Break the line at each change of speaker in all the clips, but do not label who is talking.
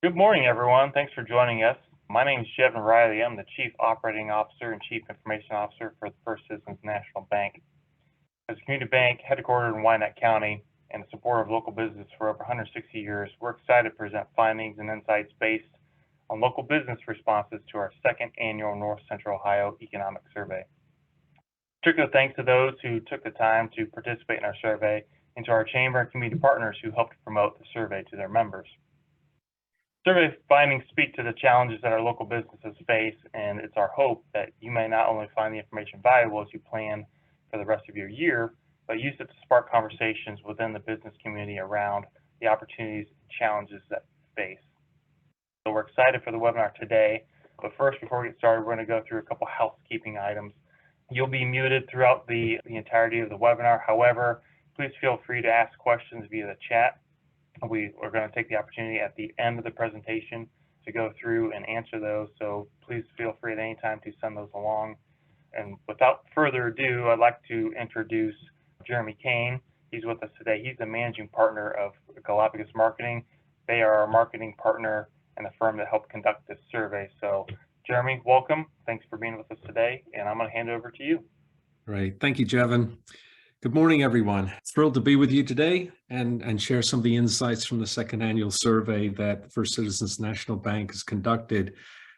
Good morning, everyone. Thanks for joining us. My name is Jevin Riley. I'm the Chief Operating Officer and Chief Information Officer for the First Citizens National Bank. As a community bank headquartered in Wyandotte County and the support of local business for over 160 years, we're excited to present findings and insights based on local business responses to our second annual North Central Ohio Economic Survey. Particular thanks to those who took the time to participate in our survey and to our chamber and community partners who helped promote the survey to their members. Survey findings speak to the challenges that our local businesses face, and it's our hope that you may not only find the information valuable as you plan for the rest of your year, but use it to spark conversations within the business community around the opportunities and challenges that we face. So we're excited for the webinar today, but first, before we get started, we're going to go through a couple housekeeping items. You'll be muted throughout the entirety of the webinar. However, please feel free to ask questions via the chat. We are going to take the opportunity at the end of the presentation to go through and answer those, so please feel free at any time to send those along. And without further ado, I'd like to introduce Jeremy Kane. He's with us today. He's the managing partner of Galapagos Marketing. They are our marketing partner and the firm that helped conduct this survey. So Jeremy, welcome. Thanks for being with us today, and I'm going to hand it over to you.
Great. Thank you, Jevin. Good morning, everyone. Thrilled to be with you today and share some of the insights from the second annual survey that First Citizens National Bank has conducted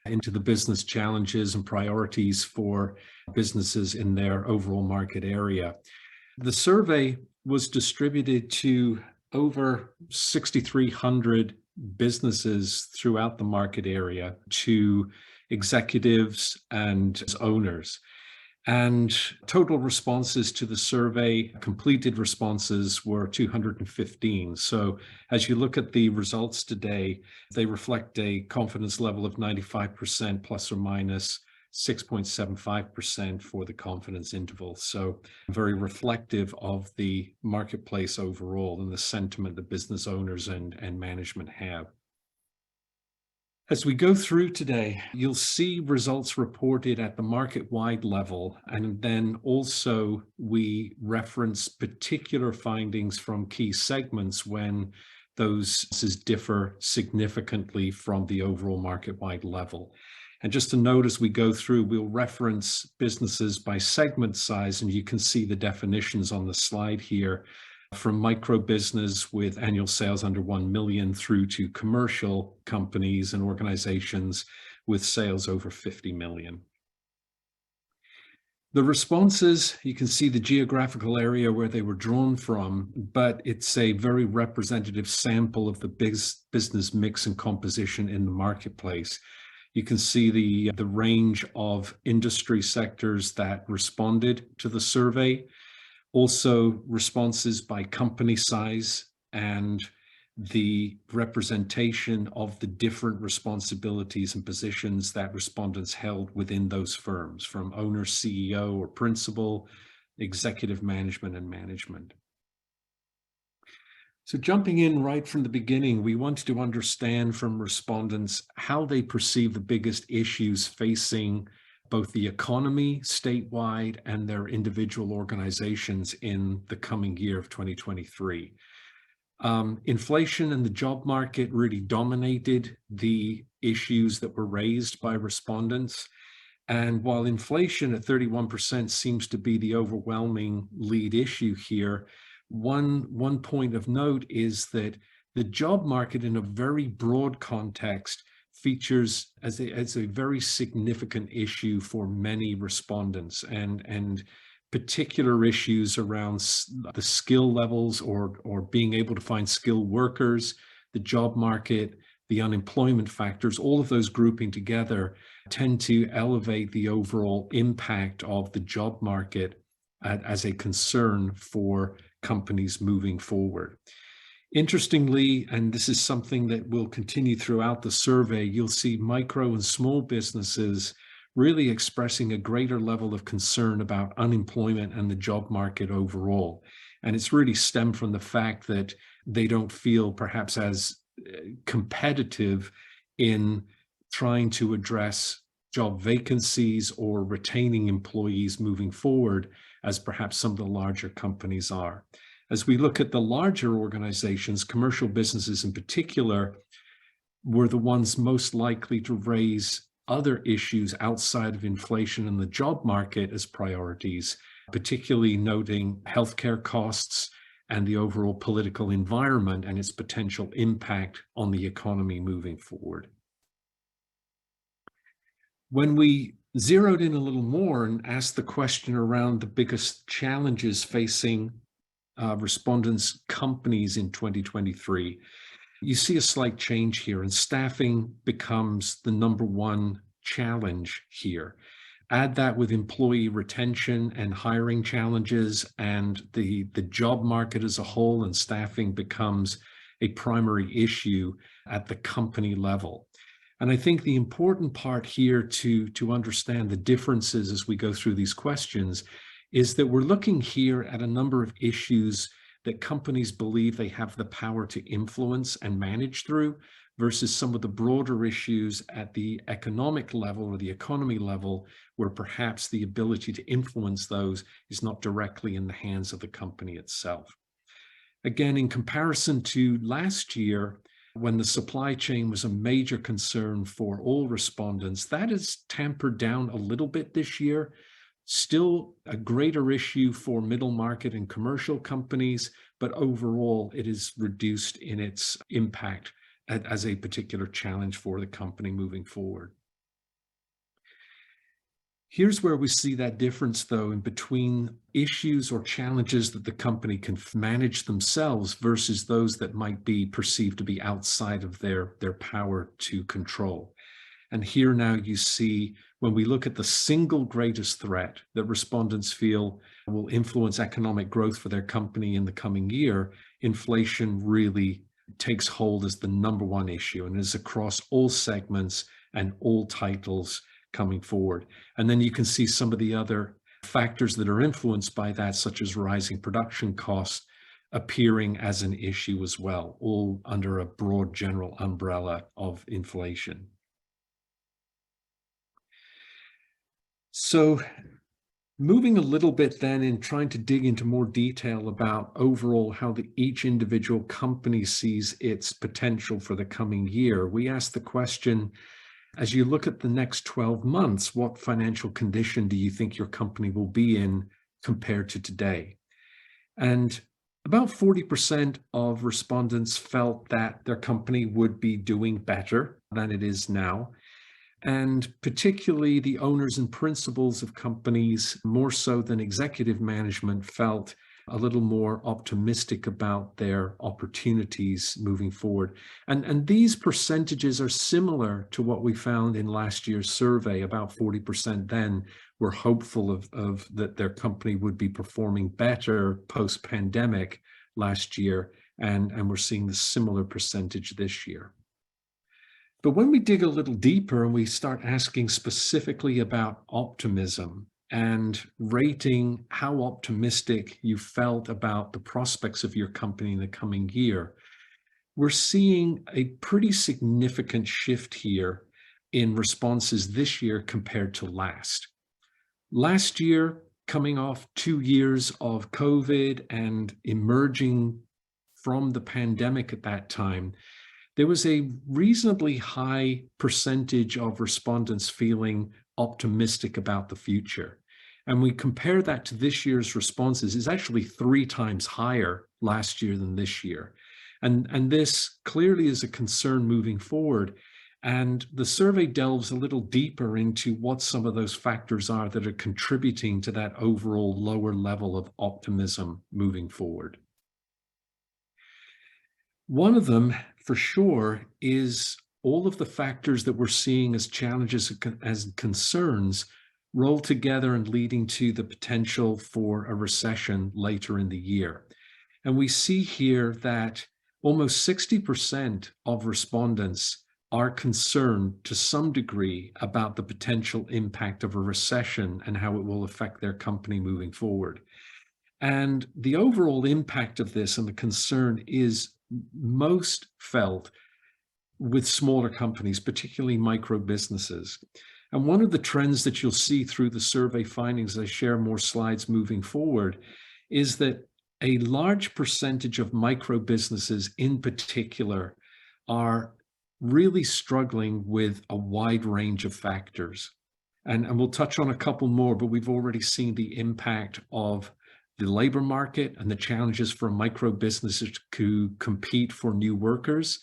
into the business challenges and priorities for businesses in their overall market area. The survey was distributed to over 6,300 businesses throughout the market area, to executives and owners. And total responses to the survey, completed responses, were 215. So as you look at the results today, they reflect a confidence level of 95% plus or minus 6.75% for the confidence interval. So very reflective of the marketplace overall and the sentiment that business owners and management have. As we go through today, you'll see results reported at the market-wide level, and then also we reference particular findings from key segments when those differ significantly from the overall market-wide level. And just to note, as we go through, we'll reference businesses by segment size, and you can see the definitions on the slide here, from micro business with annual sales under 1 million through to commercial companies and organizations with sales over 50 million. The responses, you can see the geographical area where they were drawn from, but it's a very representative sample of the business mix and composition in the marketplace. You can see the range of industry sectors that responded to the survey. Also, responses by company size and the representation of the different responsibilities and positions that respondents held within those firms, from owner, CEO, or principal, executive management, and management. So jumping in right from the beginning, we wanted to understand from respondents how they perceive the biggest issues facing both the economy statewide and their individual organizations in the coming year of 2023. Inflation and the job market really dominated the issues that were raised by respondents. And while inflation at 31% seems to be the overwhelming lead issue here, one point of note is that the job market in a very broad context features as a very significant issue for many respondents, and particular issues around the skill levels or being able to find skilled workers, the job market, the unemployment factors, all of those grouping together tend to elevate the overall impact of the job market as a concern for companies moving forward. Interestingly, and this is something that will continue throughout the survey, you'll see micro and small businesses really expressing a greater level of concern about unemployment and the job market overall. And it's really stemmed from the fact that they don't feel perhaps as competitive in trying to address job vacancies or retaining employees moving forward as perhaps some of the larger companies are. As we look at the larger organizations, commercial businesses in particular, were the ones most likely to raise other issues outside of inflation and the job market as priorities, particularly noting healthcare costs and the overall political environment and its potential impact on the economy moving forward. When we zeroed in a little more and asked the question around the biggest challenges facing respondents' companies in 2023, you see a slight change here, and staffing becomes the number one challenge here. Add that with employee retention and hiring challenges, and the job market as a whole, and staffing becomes a primary issue at the company level. And I think the important part here to understand the differences as we go through these questions is that we're looking here at a number of issues that companies believe they have the power to influence and manage through, versus some of the broader issues at the economic level or the economy level, where perhaps the ability to influence those is not directly in the hands of the company itself. Again, in comparison to last year, when the supply chain was a major concern for all respondents, that is tampered down a little bit this year. Still a greater issue for middle market and commercial companies, but overall it is reduced in its impact as a particular challenge for the company moving forward. Here's where we see that difference, though, in between issues or challenges that the company can manage themselves versus those that might be perceived to be outside of their power to control. And here now you see, when we look at the single greatest threat that respondents feel will influence economic growth for their company in the coming year, inflation really takes hold as the number one issue, and is across all segments and all titles coming forward. And then you can see some of the other factors that are influenced by that, such as rising production costs, appearing as an issue as well, all under a broad general umbrella of inflation. So moving a little bit then in trying to dig into more detail about overall how each individual company sees its potential for the coming year, we ask the question, as you look at the next 12 months, what financial condition do you think your company will be in compared to today? And about 40% of respondents felt that their company would be doing better than it is now. And particularly the owners and principals of companies, more so than executive management, felt a little more optimistic about their opportunities moving forward. And these percentages are similar to what we found in last year's survey. About 40% then were hopeful of that their company would be performing better post-pandemic last year, and we're seeing the similar percentage this year. But when we dig a little deeper and we start asking specifically about optimism and rating how optimistic you felt about the prospects of your company in the coming year, we're seeing a pretty significant shift here in responses this year compared to last. Last year, coming off 2 years of COVID and emerging from the pandemic at that time, there was a reasonably high percentage of respondents feeling optimistic about the future. And we compare that to this year's responses, is actually 3 times higher last year than this year. And this clearly is a concern moving forward. And the survey delves a little deeper into what some of those factors are that are contributing to that overall lower level of optimism moving forward. One of them, for sure, is all of the factors that we're seeing as challenges, as concerns, roll together and leading to the potential for a recession later in the year. And we see here that almost 60% of respondents are concerned to some degree about the potential impact of a recession and how it will affect their company moving forward. And the overall impact of this and the concern is most felt with smaller companies, particularly micro businesses. And one of the trends that you'll see through the survey findings as I share more slides moving forward is that a large percentage of micro businesses in particular are really struggling with a wide range of factors. And we'll touch on a couple more, but we've already seen the impact of the labor market and the challenges for micro businesses to compete for new workers,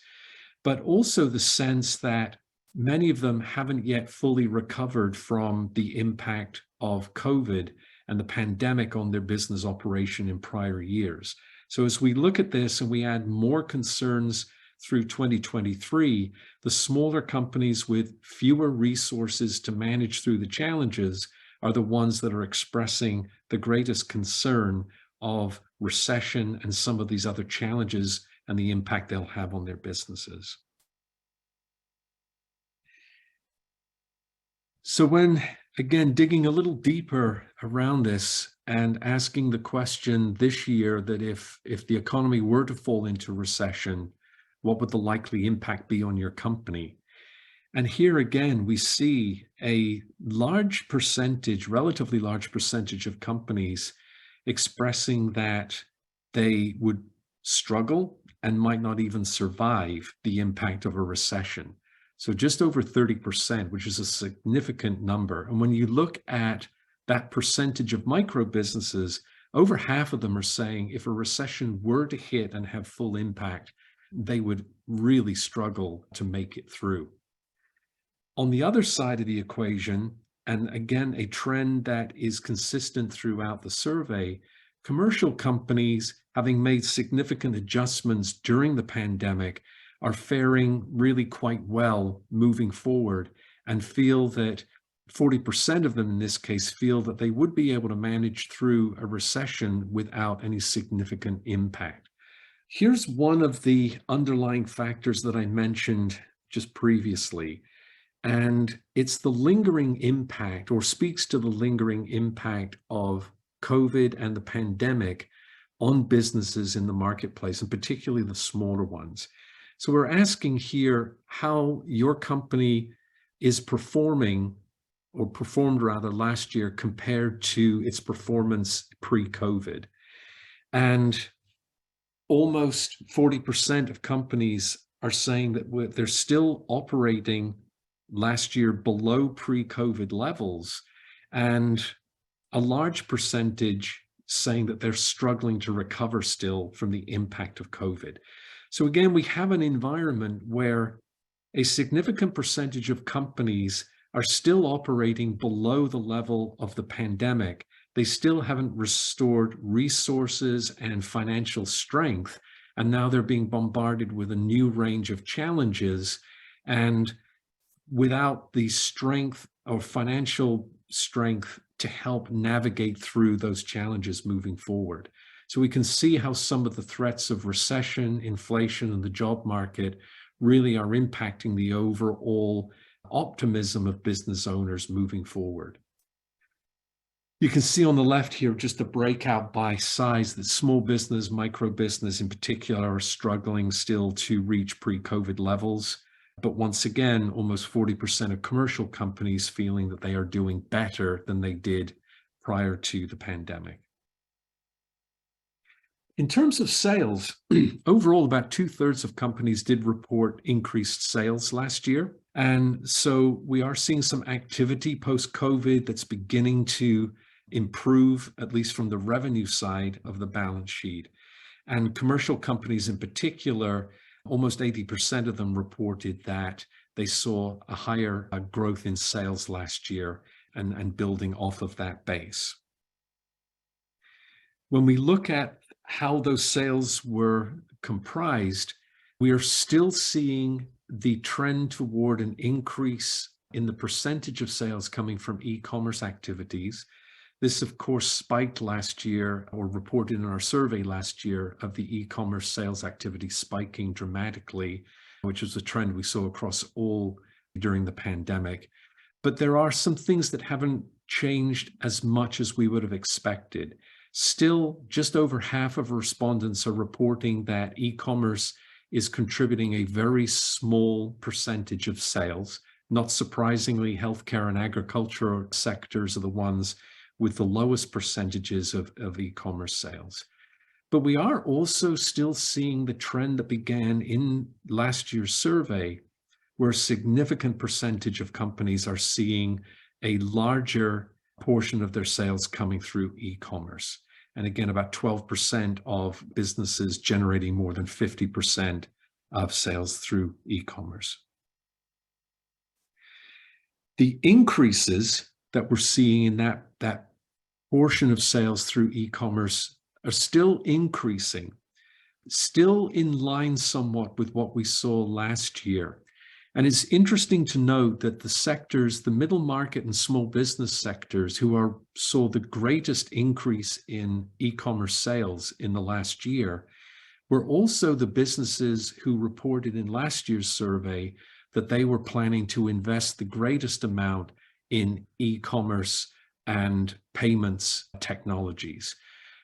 but also the sense that many of them haven't yet fully recovered from the impact of COVID and the pandemic on their business operation in prior years. So as we look at this and we add more concerns through 2023, the smaller companies with fewer resources to manage through the challenges are the ones that are expressing the greatest concern of recession and some of these other challenges and the impact they'll have on their businesses. So when, again, digging a little deeper around this and asking the question this year that if the economy were to fall into recession, what would the likely impact be on your company? And here again, we see a large percentage, relatively large percentage of companies expressing that they would struggle and might not even survive the impact of a recession. So just over 30%, which is a significant number. And when you look at that percentage of micro businesses, over half of them are saying if a recession were to hit and have full impact, they would really struggle to make it through. On the other side of the equation, and again, a trend that is consistent throughout the survey, commercial companies, having made significant adjustments during the pandemic, are faring really quite well moving forward and feel that 40% of them in this case feel that they would be able to manage through a recession without any significant impact. Here's one of the underlying factors that I mentioned just previously, and it's the lingering impact, or speaks to the lingering impact of COVID and the pandemic on businesses in the marketplace, and particularly the smaller ones. So we're asking here how your company is performing, or performed rather, last year compared to its performance pre-COVID. And almost 40% of companies are saying that they're still operating last year below pre-COVID levels, and a large percentage saying that they're struggling to recover still from the impact of COVID. So again, we have an environment where a significant percentage of companies are still operating below the level of the pandemic. They still haven't restored resources and financial strength, and now they're being bombarded with a new range of challenges. And without the strength or financial strength to help navigate through those challenges moving forward. So we can see how some of the threats of recession, inflation, and the job market really are impacting the overall optimism of business owners moving forward. You can see on the left here just a breakout by size that small business, micro business in particular, are struggling still to reach pre-COVID levels. But once again, almost 40% of commercial companies feeling that they are doing better than they did prior to the pandemic. In terms of sales, overall, about 2/3 of companies did report increased sales last year. And so we are seeing some activity post-COVID that's beginning to improve, at least from the revenue side of the balance sheet. And commercial companies in particular, almost 80% of them reported that they saw a higher growth in sales last year and building off of that base. When we look at how those sales were comprised, we are still seeing the trend toward an increase in the percentage of sales coming from e-commerce activities. This, of course, spiked last year, or reported in our survey last year, of the e-commerce sales activity spiking dramatically, which was a trend we saw across all during the pandemic. But there are some things that haven't changed as much as we would have expected. Still, just over half of respondents are reporting that e-commerce is contributing a very small percentage of sales. Not surprisingly, healthcare and agriculture sectors are the ones with the lowest percentages of e-commerce sales. But we are also still seeing the trend that began in last year's survey where a significant percentage of companies are seeing a larger portion of their sales coming through e-commerce. And again, about 12% of businesses generating more than 50% of sales through e-commerce. The increases that we're seeing in that portion of sales through e-commerce are still increasing, still in line somewhat with what we saw last year. And it's interesting to note that the sectors, the middle market and small business sectors saw the greatest increase in e-commerce sales in the last year, were also the businesses who reported in last year's survey that they were planning to invest the greatest amount in e-commerce and payments technologies.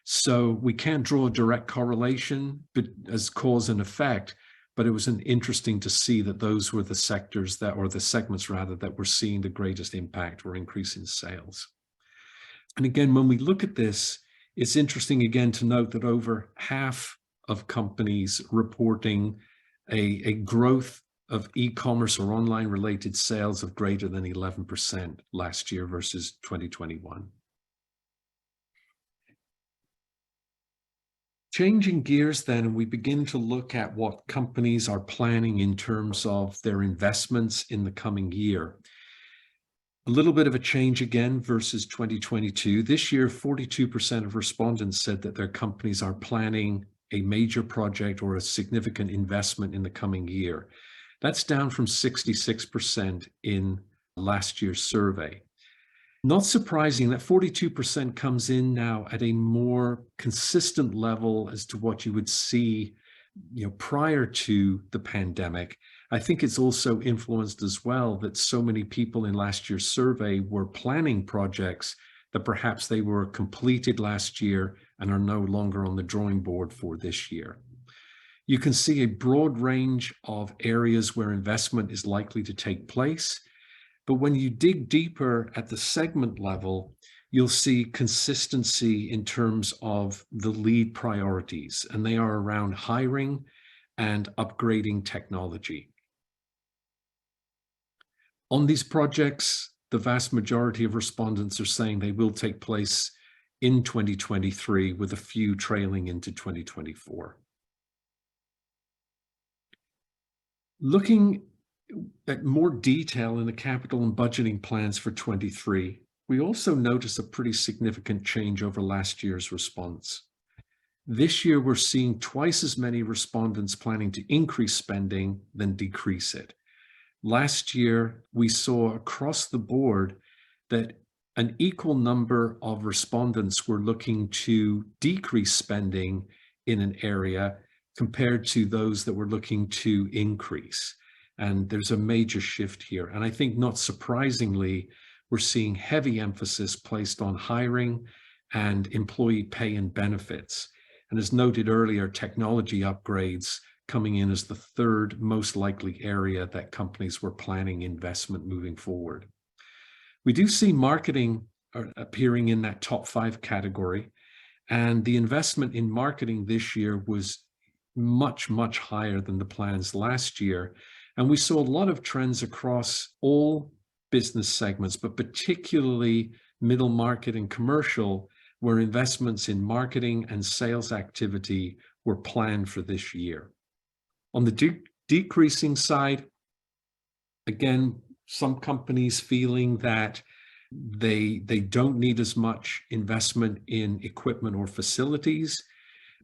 So we can't draw a direct correlation as cause and effect, but it was interesting to see that those were the sectors that, or the segments rather, that were seeing the greatest impact or increase in sales. And again, when we look at this, it's interesting again to note that over half of companies reporting a growth of e-commerce or online related sales of greater than 11% last year versus 2021. Changing gears then, we begin to look at what companies are planning in terms of their investments in the coming year. A little bit of a change again versus 2022. This year, 42% of respondents said that their companies are planning a major project or a significant investment in the coming year. That's down from 66% in last year's survey. Not surprising that 42% comes in now at a more consistent level as to what you would see, prior to the pandemic. I think it's also influenced as well that so many people in last year's survey were planning projects that perhaps they were completed last year and are no longer on the drawing board for this year. You can see a broad range of areas where investment is likely to take place. But when you dig deeper at the segment level, you'll see consistency in terms of the lead priorities, and they are around hiring and upgrading technology. On these projects, the vast majority of respondents are saying they will take place in 2023, with a few trailing into 2024. Looking at more detail in the capital and budgeting plans for 23, we also notice a pretty significant change over last year's response. This year, we're seeing twice as many respondents planning to increase spending than decrease it. Last year, we saw across the board that an equal number of respondents were looking to decrease spending in an area compared to those that were looking to increase. And there's a major shift here. And I think not surprisingly, we're seeing heavy emphasis placed on hiring and employee pay and benefits. And as noted earlier, technology upgrades coming in as the third most likely area that companies were planning investment moving forward. We do see marketing appearing in that top 5 category. And the investment in marketing this year was much, much higher than the plans last year. And we saw a lot of trends across all business segments, but particularly middle market and commercial, where investments in marketing and sales activity were planned for this year. On the decreasing side, again, some companies feeling that they don't need as much investment in equipment or facilities.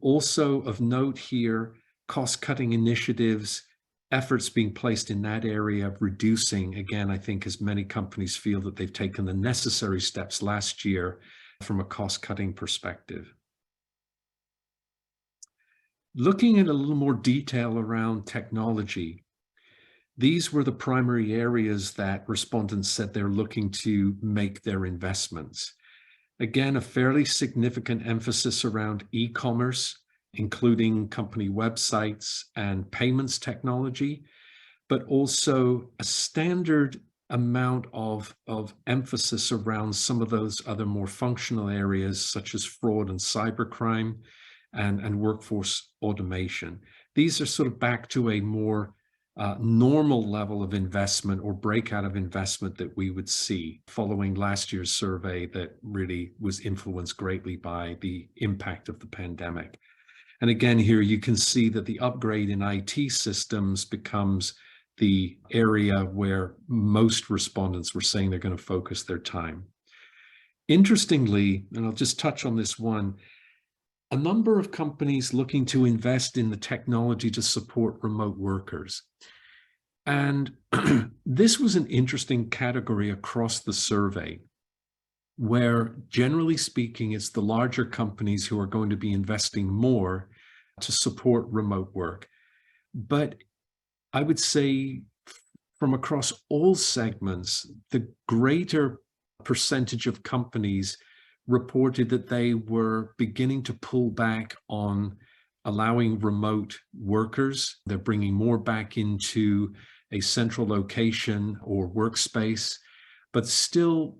Also of note here, cost-cutting initiatives, efforts being placed in that area, reducing, again, I think as many companies feel that they've taken the necessary steps last year from a cost-cutting perspective. Looking at a little more detail around technology, these were the primary areas that respondents said they're looking to make their investments. Again, a fairly significant emphasis around e-commerce, including company websites and payments technology, but also a standard amount of emphasis around some of those other more functional areas, such as fraud and cybercrime and workforce automation. These are sort of back to a more normal level of investment or breakout of investment that we would see following last year's survey that really was influenced greatly by the impact of the pandemic. And again, here you can see that the upgrade in IT systems becomes the area where most respondents were saying they're going to focus their time. Interestingly, and I'll just touch on this one, a number of companies looking to invest in the technology to support remote workers. And this was an interesting category across the survey, where generally speaking, it's the larger companies who are going to be investing more to support remote work. But I would say from across all segments, the greater percentage of companies reported that they were beginning to pull back on allowing remote workers. They're bringing more back into a central location or workspace, but still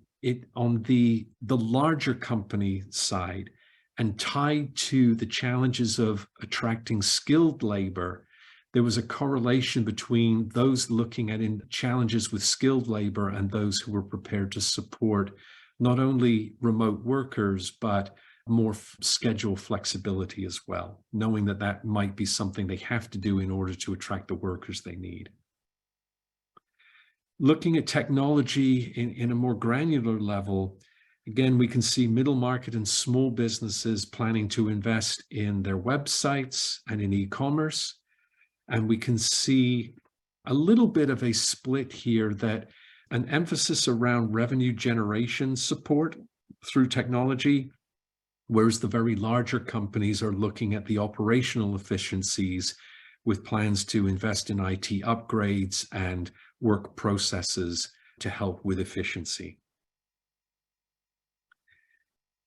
on the larger company side and tied to the challenges of attracting skilled labor, there was a correlation between those looking at challenges with skilled labor and those who were prepared to support not only remote workers, but more schedule flexibility as well, knowing that that might be something they have to do in order to attract the workers they need. Looking at technology in a more granular level, again, we can see middle market and small businesses planning to invest in their websites and in e-commerce. And we can see a little bit of a split here, that an emphasis around revenue generation support through technology, whereas the very larger companies are looking at the operational efficiencies with plans to invest in IT upgrades and work processes to help with efficiency.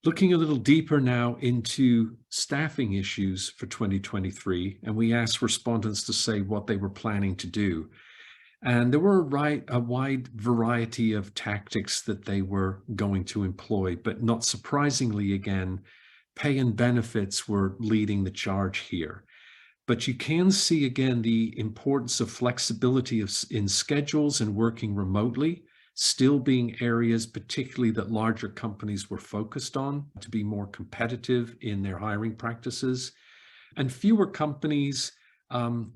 Looking a little deeper now into staffing issues for 2023, and we asked respondents to say what they were planning to do. And there were a wide variety of tactics that they were going to employ, but not surprisingly, again, pay and benefits were leading the charge here. But you can see, again, the importance of flexibility in schedules and working remotely still being areas, particularly that larger companies were focused on to be more competitive in their hiring practices, and fewer companies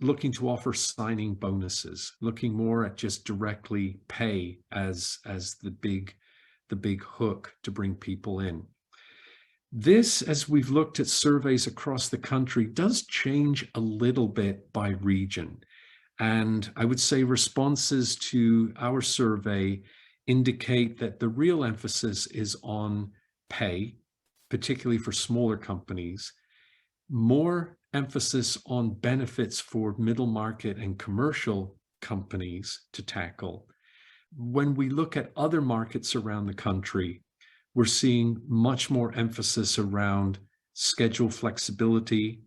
looking to offer signing bonuses, looking more at just directly pay as the big hook to bring people in. This, as we've looked at surveys across the country, does change a little bit by region. And I would say responses to our survey indicate that the real emphasis is on pay, particularly for smaller companies, more emphasis on benefits for middle market and commercial companies to tackle. When we look at other markets around the country, we're seeing much more emphasis around schedule flexibility.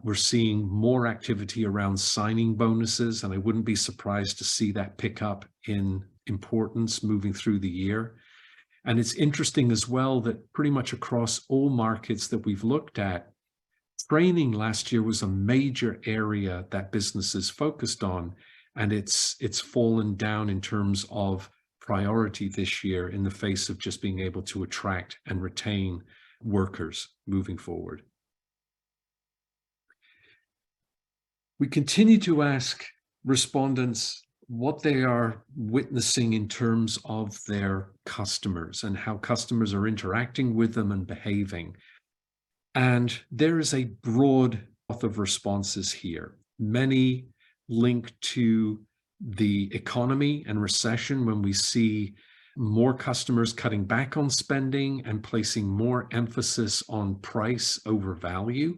We're seeing more activity around signing bonuses, and I wouldn't be surprised to see that pick up in importance moving through the year. And it's interesting as well that pretty much across all markets that we've looked at, training last year was a major area that businesses focused on, and it's fallen down in terms of priority this year in the face of just being able to attract and retain workers moving forward. We continue to ask respondents what they are witnessing in terms of their customers and how customers are interacting with them and behaving. And there is a broad swath of responses here. Many link to the economy and recession, when we see more customers cutting back on spending and placing more emphasis on price over value.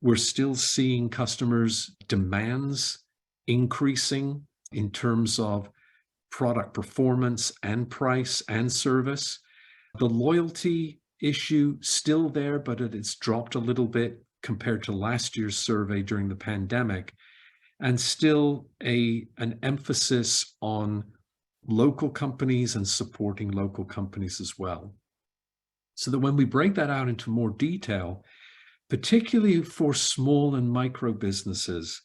We're still seeing customers' demands increasing in terms of product performance and price and service. The loyalty issue still there, but it's dropped a little bit compared to last year's survey during the pandemic, and still an emphasis on local companies and supporting local companies as well. So that when we break that out into more detail, particularly for small and micro businesses,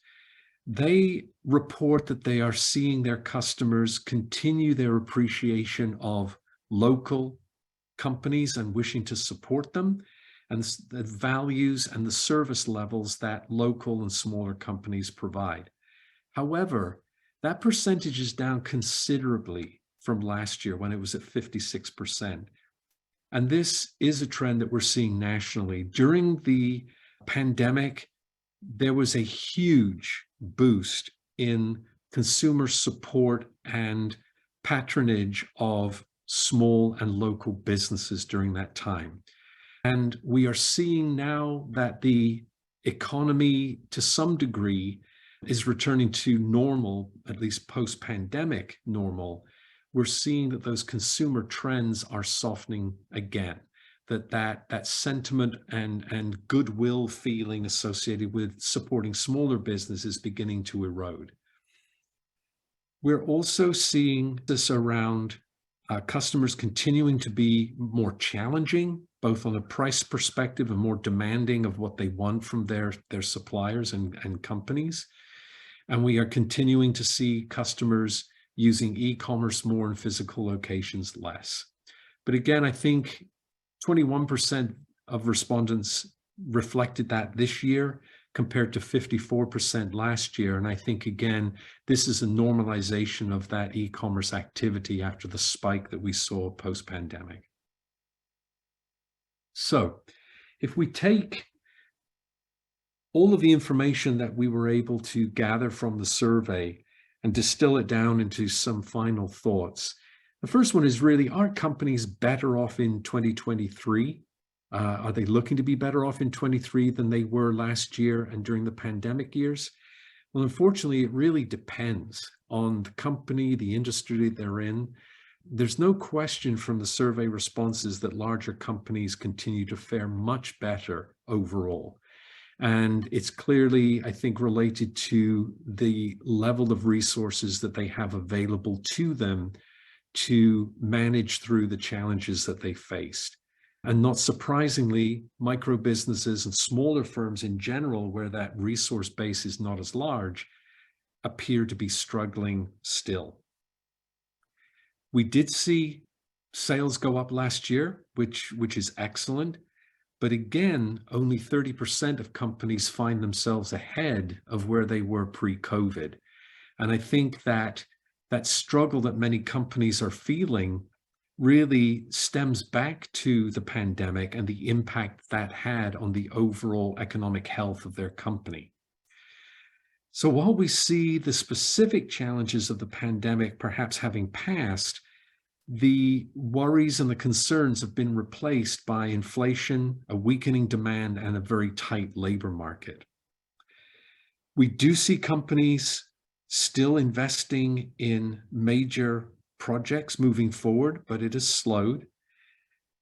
They report that they are seeing their customers continue their appreciation of local companies and wishing to support them, and the values and the service levels that local and smaller companies provide. However, that percentage is down considerably from last year when it was at 56%. And this is a trend that we're seeing nationally. During the pandemic, there was a huge boost in consumer support and patronage of small and local businesses during that time. And we are seeing now that the economy, to some degree, is returning to normal, at least post-pandemic normal. We're seeing that those consumer trends are softening again, that sentiment and goodwill feeling associated with supporting smaller businesses beginning to erode. We're also seeing this around customers continuing to be more challenging, both on a price perspective and more demanding of what they want from their suppliers and companies. And we are continuing to see customers using e-commerce more in physical locations less. But again, I think 21% of respondents reflected that this year compared to 54% last year. And I think, again, this is a normalization of that e-commerce activity after the spike that we saw post-pandemic. So if we take all of the information that we were able to gather from the survey and distill it down into some final thoughts, the first one is really, aren't companies better off in 2023? Are they looking to be better off in 23 than they were last year and during the pandemic years? Well, unfortunately, it really depends on the company, the industry they're in. There's no question from the survey responses that larger companies continue to fare much better overall. And it's clearly, I think, related to the level of resources that they have available to them to manage through the challenges that they faced. And not surprisingly, micro businesses and smaller firms in general, where that resource base is not as large, appear to be struggling still. We did see sales go up last year, which is excellent. But again, only 30% of companies find themselves ahead of where they were pre-COVID. And I think that struggle that many companies are feeling really stems back to the pandemic and the impact that had on the overall economic health of their company. So while we see the specific challenges of the pandemic perhaps having passed, the worries and the concerns have been replaced by inflation, a weakening demand, and a very tight labor market. We do see companies still investing in major projects moving forward, but it has slowed.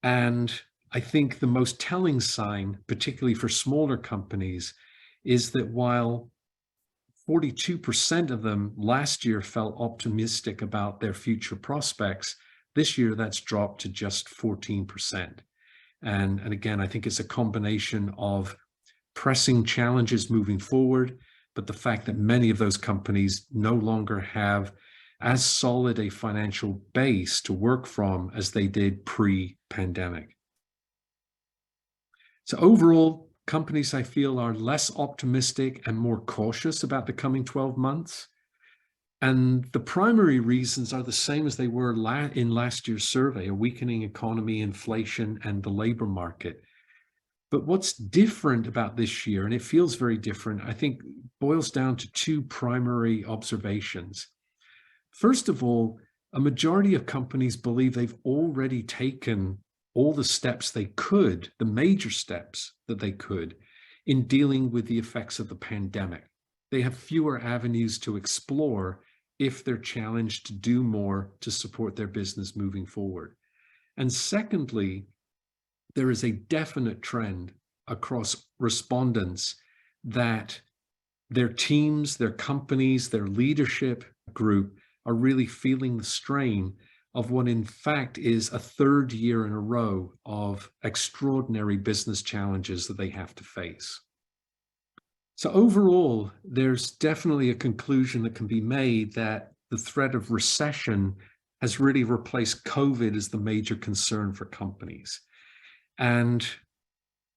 And I think the most telling sign, particularly for smaller companies, is that while 42% of them last year felt optimistic about their future prospects, this year that's dropped to just 14%. And again, I think it's a combination of pressing challenges moving forward, but the fact that many of those companies no longer have as solid a financial base to work from as they did pre-pandemic. So overall, companies, I feel, are less optimistic and more cautious about the coming 12 months. And the primary reasons are the same as they were in last year's survey: a weakening economy, inflation, and the labor market. But what's different about this year, and it feels very different, I think boils down to two primary observations. First of all, a majority of companies believe they've already taken all the steps they could, the major steps that they could, in dealing with the effects of the pandemic. They have fewer avenues to explore if they're challenged to do more to support their business moving forward. And secondly, there is a definite trend across respondents that their teams, their companies, their leadership group are really feeling the strain of what in fact is a third year in a row of extraordinary business challenges that they have to face. So overall, there's definitely a conclusion that can be made that the threat of recession has really replaced COVID as the major concern for companies. And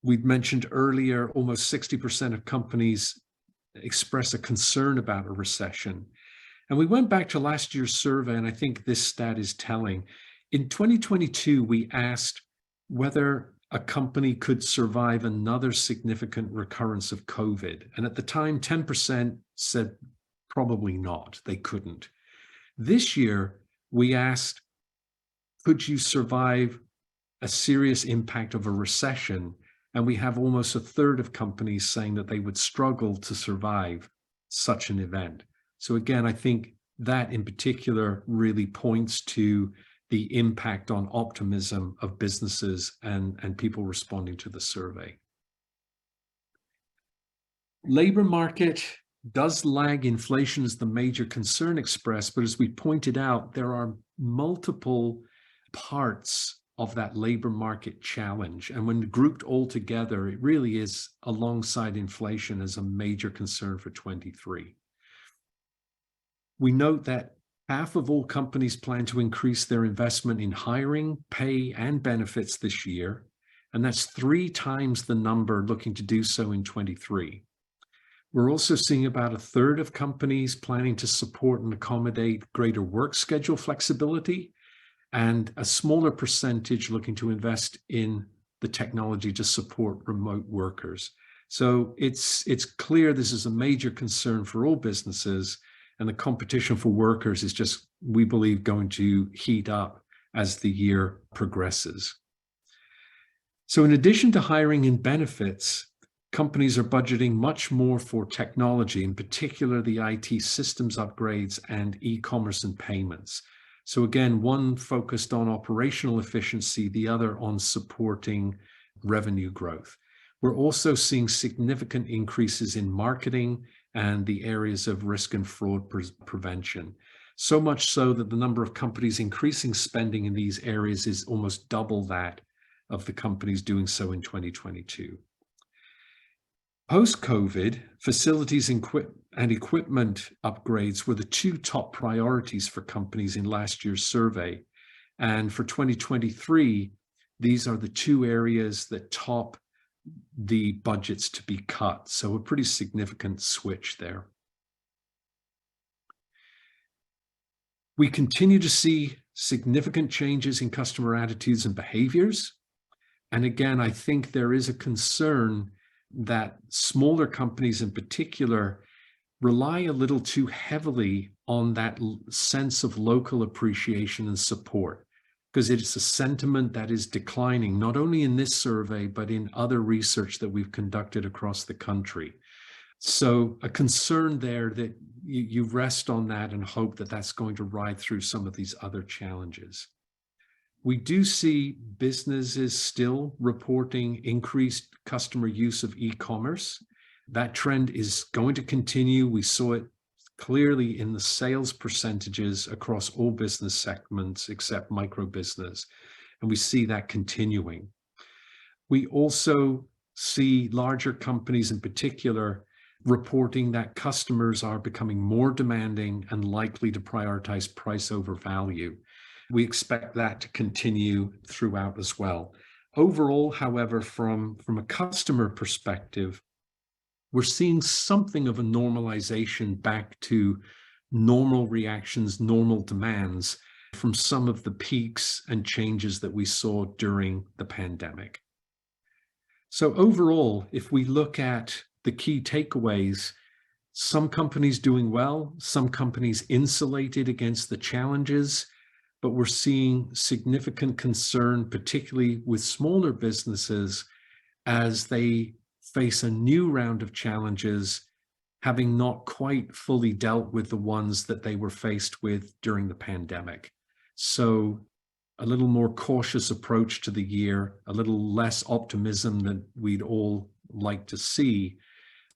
we'd mentioned earlier, almost 60% of companies express a concern about a recession. And we went back to last year's survey, and I think this stat is telling. In 2022, we asked whether a company could survive another significant recurrence of COVID. And at the time, 10% said probably not, they couldn't. This year, we asked, could you survive a serious impact of a recession? And we have almost a third of companies saying that they would struggle to survive such an event. So again, I think that in particular really points to the impact on optimism of businesses and people responding to the survey. Labor market does lag inflation as the major concern expressed, but as we pointed out, there are multiple parts of that labor market challenge. And when grouped all together, it really is alongside inflation as a major concern for 23. We note that half of all companies plan to increase their investment in hiring, pay, and benefits this year, and that's 3 times the number looking to do so in 23. We're also seeing about a third of companies planning to support and accommodate greater work schedule flexibility, and a smaller percentage looking to invest in the technology to support remote workers. So it's clear this is a major concern for all businesses, and the competition for workers is just, we believe, going to heat up as the year progresses. So in addition to hiring and benefits, companies are budgeting much more for technology, in particular the IT systems upgrades and e-commerce and payments. So again, one focused on operational efficiency, the other on supporting revenue growth. We're also seeing significant increases in marketing and the areas of risk and fraud prevention. So much so that the number of companies increasing spending in these areas is almost double that of the companies doing so in 2022. Post-COVID, facilities and equipment upgrades were the 2 top priorities for companies in last year's survey. And for 2023, these are the 2 areas that top the budgets to be cut. So a pretty significant switch there. We continue to see significant changes in customer attitudes and behaviors. And again, I think there is a concern that smaller companies in particular rely a little too heavily on that sense of local appreciation and support, because it is a sentiment that is declining, not only in this survey, but in other research that we've conducted across the country. So a concern there that you rest on that and hope that that's going to ride through some of these other challenges. We do see businesses still reporting increased customer use of e-commerce. That trend is going to continue. We saw it clearly in the sales percentages across all business segments except micro business, and we see that continuing. We also see larger companies in particular reporting that customers are becoming more demanding and likely to prioritize price over value. We expect that to continue throughout as well. Overall, however, from a customer perspective, we're seeing something of a normalization back to normal reactions, normal demands from some of the peaks and changes that we saw during the pandemic. So overall, if we look at the key takeaways, some companies doing well, some companies insulated against the challenges, but we're seeing significant concern, particularly with smaller businesses, as they face a new round of challenges, having not quite fully dealt with the ones that they were faced with during the pandemic. So a little more cautious approach to the year, a little less optimism than we'd all like to see,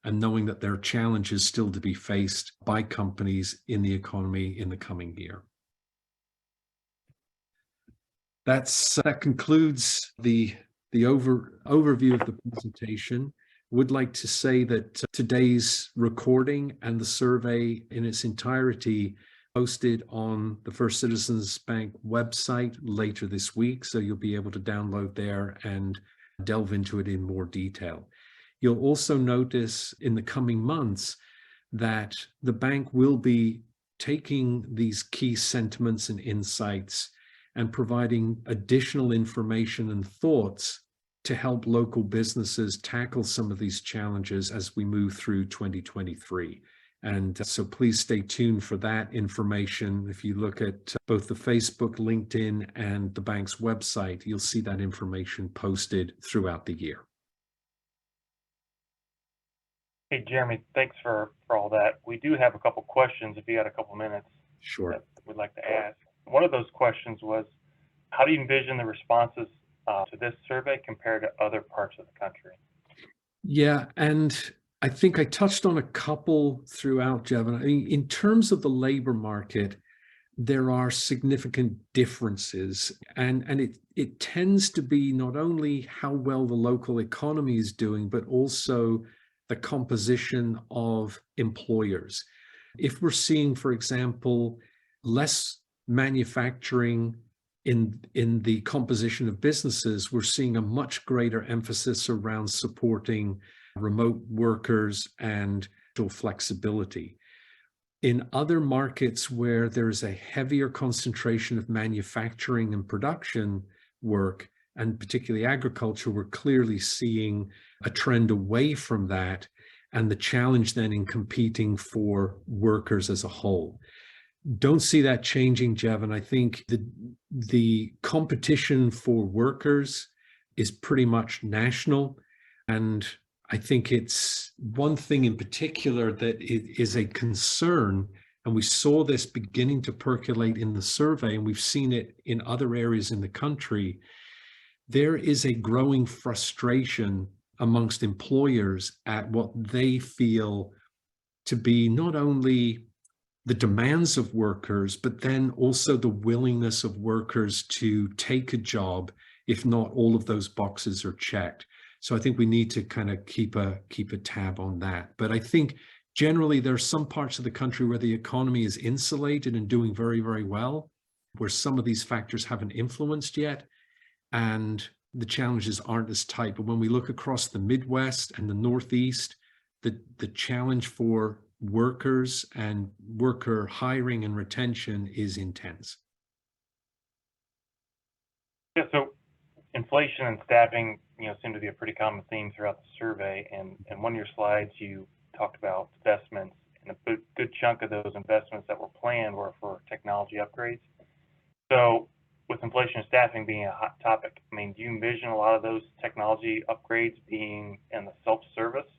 and knowing that there are challenges still to be faced by companies in the economy in the coming year. That concludes the overview of the presentation. Would like to say that today's recording and the survey in its entirety posted on the First Citizens Bank website later this week, so you'll be able to download there and delve into it in more detail. You'll also notice in the coming months that the bank will be taking these key sentiments and insights and providing additional information and thoughts to help local businesses tackle some of these challenges as we move through 2023. And so please stay tuned for that information. If you look at both the Facebook, LinkedIn, and the bank's website, you'll see that information posted throughout the year.
Hey, Jeremy, thanks for all that. We do have a couple questions if you had a couple minutes.
Sure.
That we'd like to ask. One of those questions was, how do you envision the responses to this survey compared to other parts of the country?
Yeah, and I think I touched on a couple throughout, Jevon. I mean, in terms of the labor market, there are significant differences, and it tends to be not only how well the local economy is doing, but also the composition of employers. If we're seeing, for example, less manufacturing in the composition of businesses, we're seeing a much greater emphasis around supporting remote workers and flexibility. In other markets where there's a heavier concentration of manufacturing and production work, and particularly agriculture, we're clearly seeing a trend away from that, and the challenge then in competing for workers as a whole. Don't see that changing, Jevon. I think the competition for workers is pretty much national, and I think it's one thing in particular that is a concern, and we saw this beginning to percolate in the survey, and we've seen it in other areas in the country. There is a growing frustration amongst employers at what they feel to be not only the demands of workers, but then also the willingness of workers to take a job if not all of those boxes are checked. So I think we need to kind of keep a tab on that. But I think generally there are some parts of the country where the economy is insulated and doing very, very well, where some of these factors haven't influenced yet, and the challenges aren't as tight. But when we look across the Midwest and the Northeast, the challenge for workers and worker hiring and retention is intense.
Yeah, so inflation and staffing, seem to be a pretty common theme throughout the survey. And one of your slides, you talked about investments, and a good chunk of those investments that were planned were for technology upgrades. So with inflation and staffing being a hot topic, I mean, do you envision a lot of those technology upgrades being in the self-service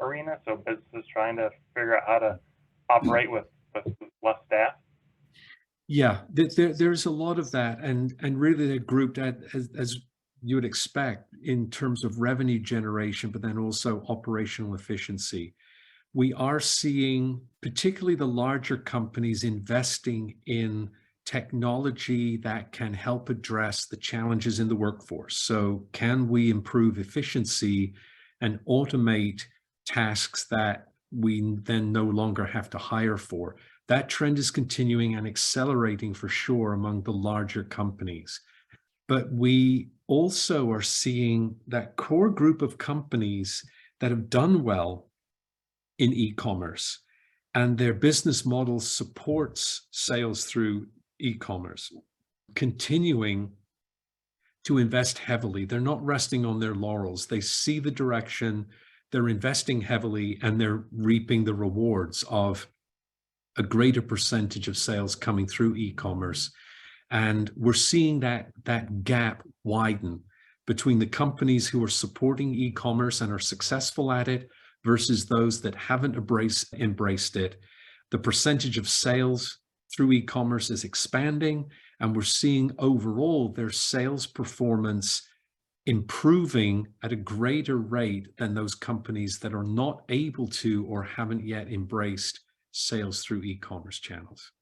arena? So businesses trying to figure out how to operate with less staff?
Yeah, there's a lot of that, and really they're grouped as you would expect in terms of revenue generation, but then also operational efficiency. We are seeing particularly the larger companies investing in technology that can help address the challenges in the workforce. So can we improve efficiency and automate tasks that we then no longer have to hire for? That trend is continuing and accelerating for sure among the larger companies. But we also are seeing that core group of companies that have done well in e-commerce, and their business model supports sales through e-commerce, continuing to invest heavily. They're not resting on their laurels. They see the direction, they're investing heavily, and they're reaping the rewards of a greater percentage of sales coming through e-commerce. And we're seeing that gap widen between the companies who are supporting e-commerce and are successful at it versus those that haven't embraced it. The percentage of sales through e-commerce is expanding, and we're seeing overall their sales performance improving at a greater rate than those companies that are not able to or haven't yet embraced sales through e-commerce channels.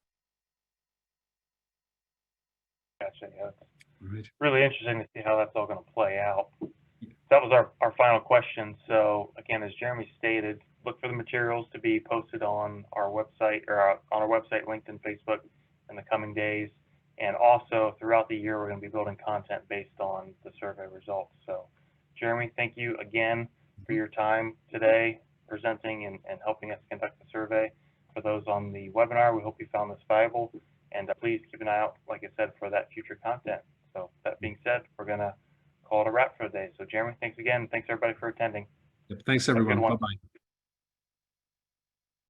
Gotcha. Yeah, it's
Right.
really interesting to see how that's all going to play out. that was our final question. So again, as Jeremy stated, look for the materials to be posted on our website or on our website, LinkedIn, Facebook in the coming days. And also throughout the year, we're going to be building content based on the survey results. So Jeremy, thank you again for your time today presenting and helping us conduct the survey. For those on the webinar, we hope you found this valuable, and please keep an eye out, like I said, for that future content. So that being said, we're going to call it a wrap for the day. So Jeremy, thanks again. Thanks everybody for attending.
Yep. Thanks,
Have a good
everyone.
one.
Bye-bye.